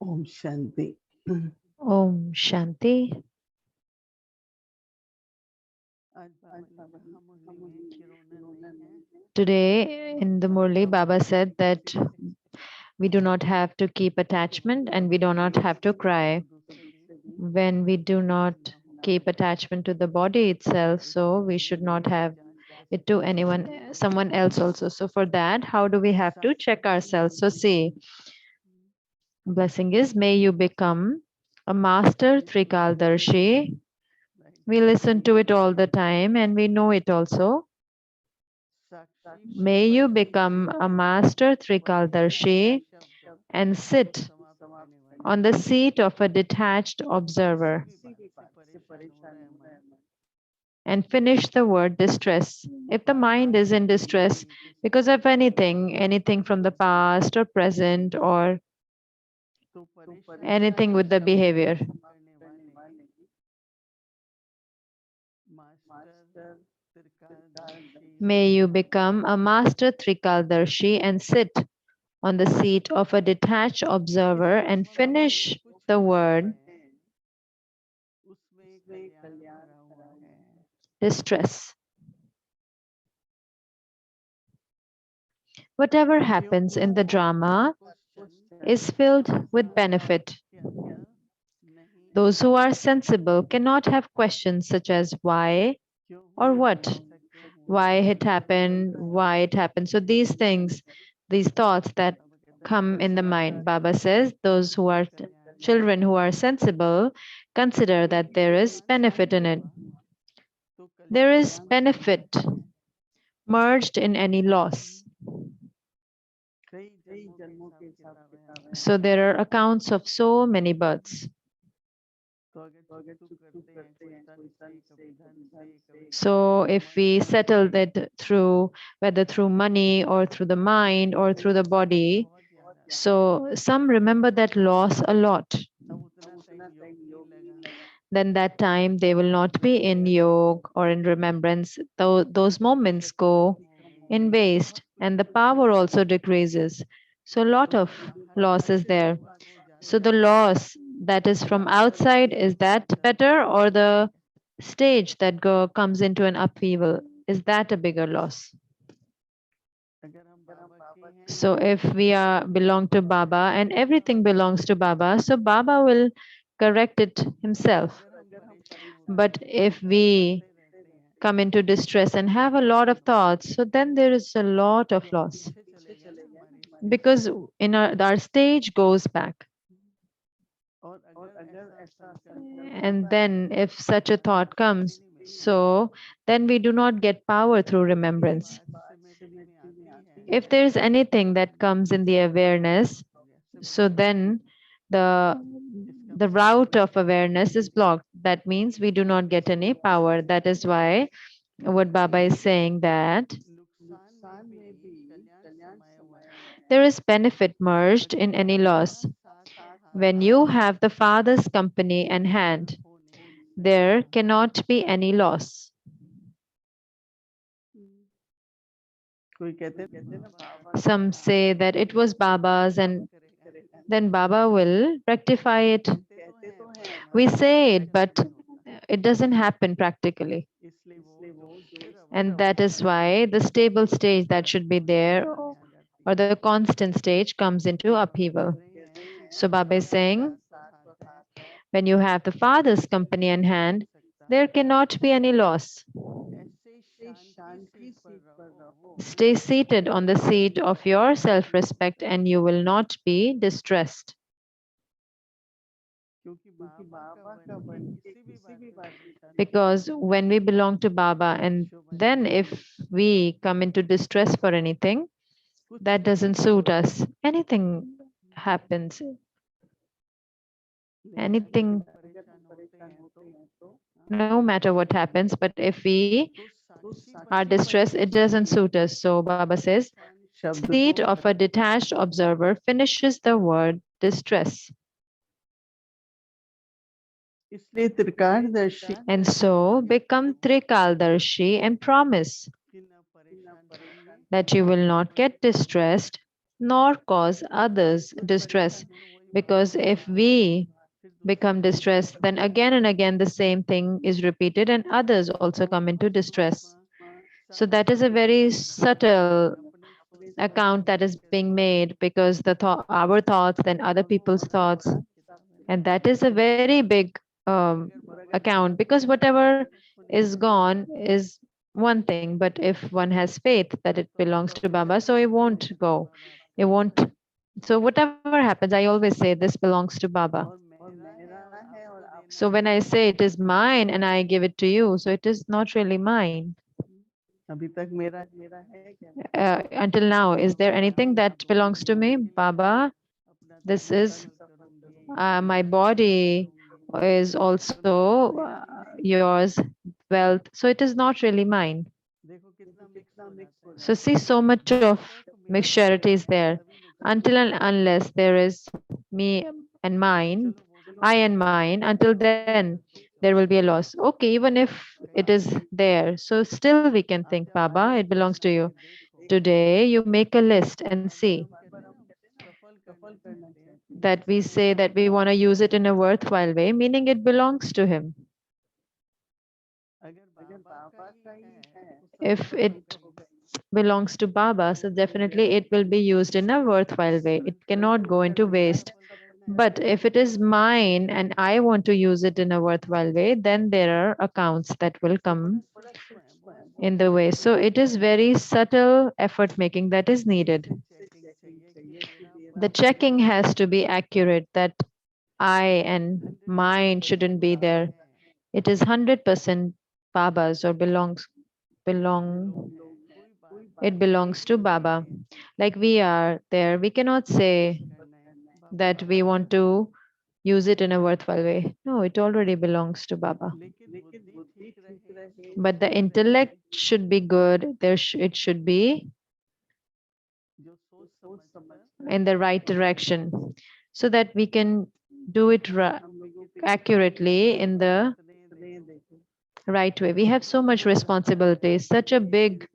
Om Shanti. Om Shanti. Today in the Murli, Baba said that we do not have to keep attachment and we do not have to cry when we do not keep attachment to the body itself. So we should not have it to anyone, someone else also. So for that, how do we have to check ourselves? So see, blessing is may you become a master Trikaldarshi. We listen to it all the time and we know it also. May you become a master Trikaldarshi and sit on the seat of a detached observer and finish the word distress. If the mind is in distress because of anything, anything from the past or present or anything with the behavior, may you become a master Trikaldarshi and sit on the seat of a detached observer and finish the word distress. Whatever happens in the drama is filled with benefit. Those who are sensible cannot have questions such as why or what, why it happened, why it happened. So these things, these thoughts that come in the mind, Baba says, those who are children who are sensible consider that there is benefit in it. There is benefit merged in any loss. So there are accounts of so many births. So if we settle that through whether through money or through the mind or through the body, so some remember that loss a lot. Then that time they will not be in yoga or in remembrance. Those moments go in waste and the power also decreases. So a lot of loss is there. So the loss that is from outside, is that better or the stage that comes into an upheaval? Is that a bigger loss? So if we are belong to Baba and everything belongs to Baba, so Baba will correct it himself. But if we come into distress and have a lot of thoughts, so then there is a lot of loss because in our stage goes back. And then if such a thought comes, so then we do not get power through remembrance. If there is anything that comes in the awareness, so then the the route of awareness is blocked. That means we do not get any power. That is why what Baba is saying that there is benefit merged in any loss. When you have the Father's company and hand, there cannot be any loss. Some say that it was Baba's and then Baba will rectify it. We say it, but it doesn't happen practically. And that is why the stable stage that should be there or the constant stage comes into upheaval. So Baba is saying, when you have the Father's company in hand, there cannot be any loss. Stay seated on the seat of your self respect and you will not be distressed. Because when we belong to Baba, and then if we come into distress for anything, that doesn't suit us. Anything happens, anything, no matter what happens. But if we are distressed, it doesn't suit us. So Baba says, seat of a detached observer finishes the word distress. And so become Trikaldarshi and promise that you will not get distressed nor cause others distress. Because if we become distressed, then again and again the same thing is repeated and others also come into distress. So that is a very subtle account that is being made because our thoughts, then other people's thoughts, and that is a very big account because whatever is gone is one thing, but if one has faith that it belongs to Baba, so it won't go. It won't. So whatever happens, I always say this belongs to Baba. So when I say it is mine and I give it to you, so it is not really mine. Until now, is there anything that belongs to me? Baba, this is my body is also yours, wealth. So it is not really mine. So see, so much of mixturity is there. Until and unless there is me and mine, I and mine, until then there will be a loss. Okay, even if it is there, so still we can think, Baba, it belongs to you. Today you make a list and see that we say that we want to use it in a worthwhile way, meaning it belongs to him. If it belongs to Baba, so definitely it will be used in a worthwhile way. It cannot go into waste. But if it is mine and I want to use it in a worthwhile way, then there are accounts that will come in the way. So it is very subtle effort making that is needed. The checking has to be accurate that I and mine shouldn't be there. It is 100% Baba's or belong it belongs to Baba. Like we are there, we cannot say that we want to use it in a worthwhile way. No, it already belongs to Baba. But the intellect should be good. It should be in the right direction so that we can do it accurately in the right way. We have so much responsibility, such a big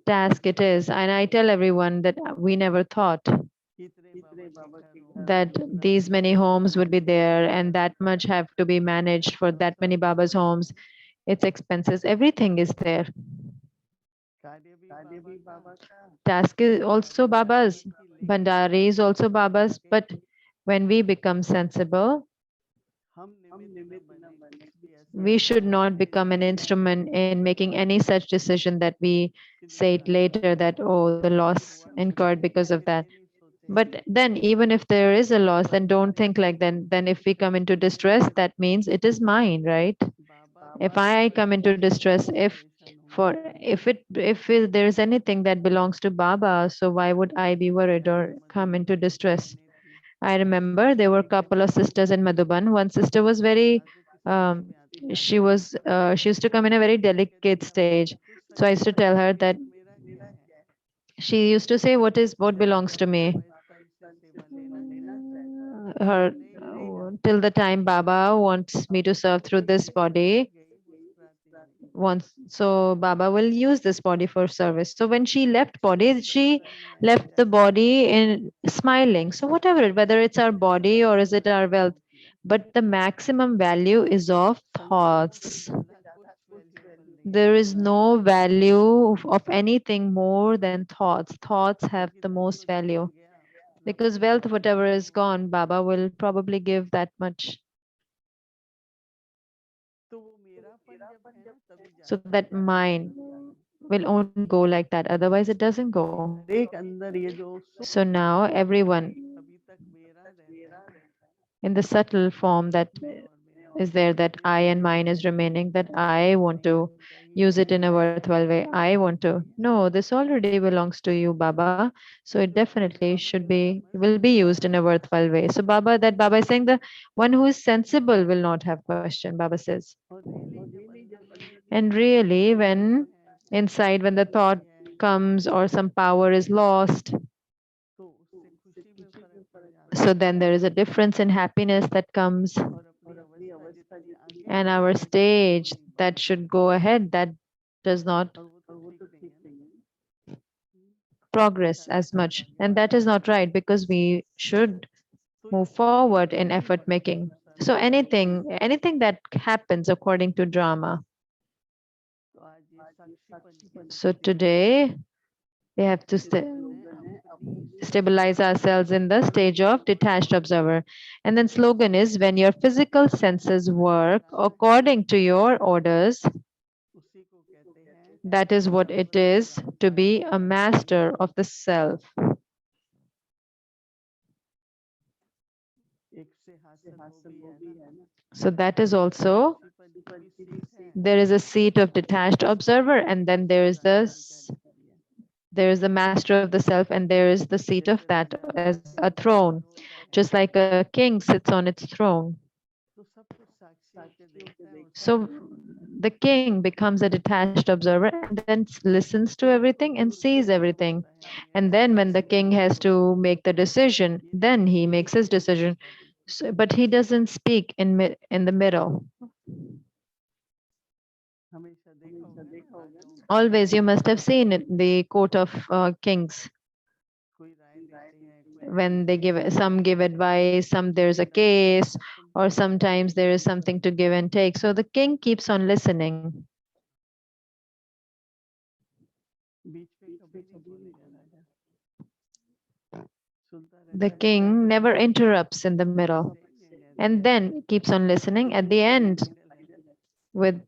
task it is. And I tell everyone that we never thought that these many homes would be there and that much have to be managed for that many Baba's homes, its expenses, everything is there. Task is also Baba's, Bhandari is also Baba's, but when we become sensible, we should not become an instrument in making any such decision that we say it later that, oh, the loss incurred because of that. But then even if there is a loss, then don't think like then if we come into distress, that means it is mine, right? If I come into distress, if there is anything that belongs to Baba, so why would I be worried or come into distress? I remember there were a couple of sisters in Madhuban. One sister was very, um, she used to come in a very delicate stage. So I used to tell her that she used to say, what belongs to me? Her till the time Baba wants me to serve through this body, once so Baba will use this body for service. So when she left body, she left the body in smiling. So whatever, whether it's our body or is it our wealth, but the maximum value is of thoughts. There is no value of anything more than thoughts. Thoughts have the most value because wealth, whatever is gone, Baba will probably give that much. So that mind will only go like that. Otherwise, it doesn't go. So now everyone in the subtle form that is there, that I and mine is remaining, that I want to use it in a worthwhile way. I want to. No, this already belongs to you, Baba. So it definitely will be used in a worthwhile way. So Baba is saying the one who is sensible will not have question, Baba says. And really, when inside, when the thought comes or some power is lost, so then there is a difference in happiness that comes, and our stage that should go ahead, that does not progress as much. And that is not right because we should. move forward in effort making. So anything that happens according to drama. So today we have to stabilize ourselves in the stage of detached observer. And then slogan is when your physical senses work according to your orders, that is what it is to be a master of the self. So that is also, there is a seat of detached observer, and then there is the master of the self, and there is the seat of that as a throne, just like a king sits on its throne. So the king becomes a detached observer and then listens to everything and sees everything. And then when the king has to make the decision, then he makes his decision. So, but he doesn't speak in the middle. Always, you must have seen it, the court of kings, when they give some give advice, some there's a case, or sometimes there is something to give and take. So the king keeps on listening. The king never interrupts in the middle and then keeps on listening. At the end, with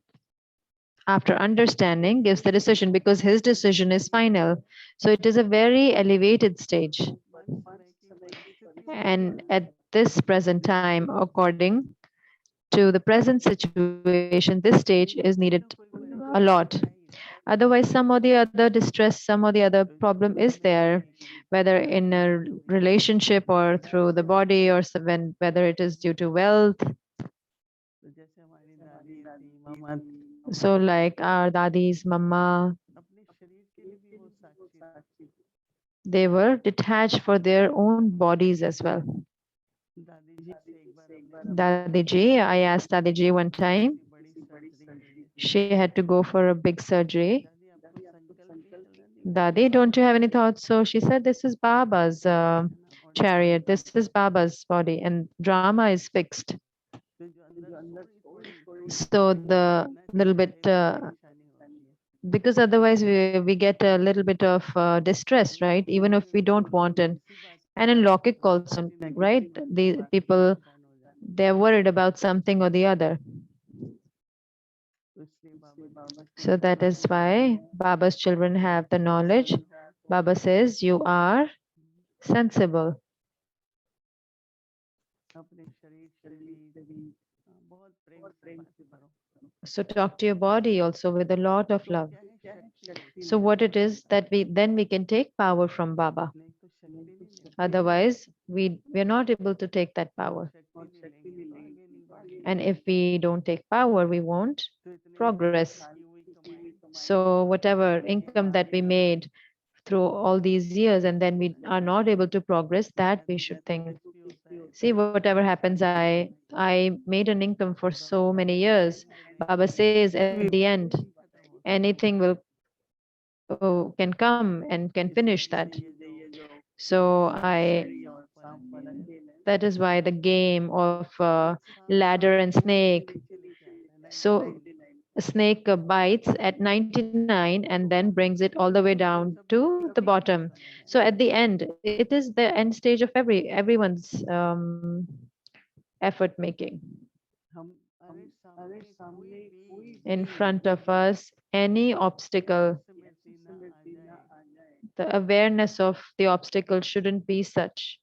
after understanding, gives the decision because his decision is final. So it is a very elevated stage. And at this present time, according to the present situation, this stage is needed a lot. Otherwise, some or the other distress, some or the other problem is there, whether in a relationship or through the body, or whether it is due to wealth. So, like our dadis, mama, they were detached for their own bodies as well. Dadiji, I asked Dadiji one time, she had to go for a big surgery. Dadi, don't you have any thoughts? So she said, this is Baba's chariot, this is Baba's body, and drama is fixed. So the little bit, because otherwise we get a little bit of distress, right? Even if we don't want it. And in Logic also, right? The people, they're worried about something or the other. So that is why Baba's children have the knowledge. Baba says, you are sensible. So talk to your body also with a lot of love. So what it is that we can take power from Baba. Otherwise, we're not able to take that power. And if we don't take power, we won't progress. So whatever income that we made through all these years and then we are not able to progress, that we should think. See, whatever happens, I made an income for so many years. Baba says at the end, anything will can come and can finish that. So that is why the game of ladder and snake. So a snake bites at 99 and then brings it all the way down to the bottom. So at the end, it is the end stage of everyone's effort making. In front of us, any obstacle, the awareness of the obstacle shouldn't be such.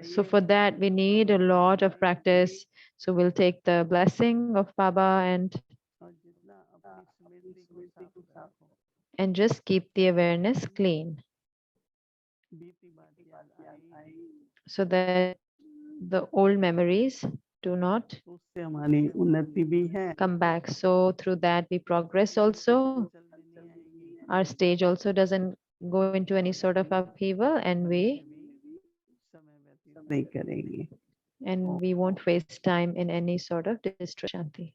So for that, we need a lot of practice. So we'll take the blessing of Baba and just keep the awareness clean so that the old memories do not come back. So through that, we progress also. Our stage also doesn't go into any sort of upheaval, and we won't waste time in any sort of distress. Shanti.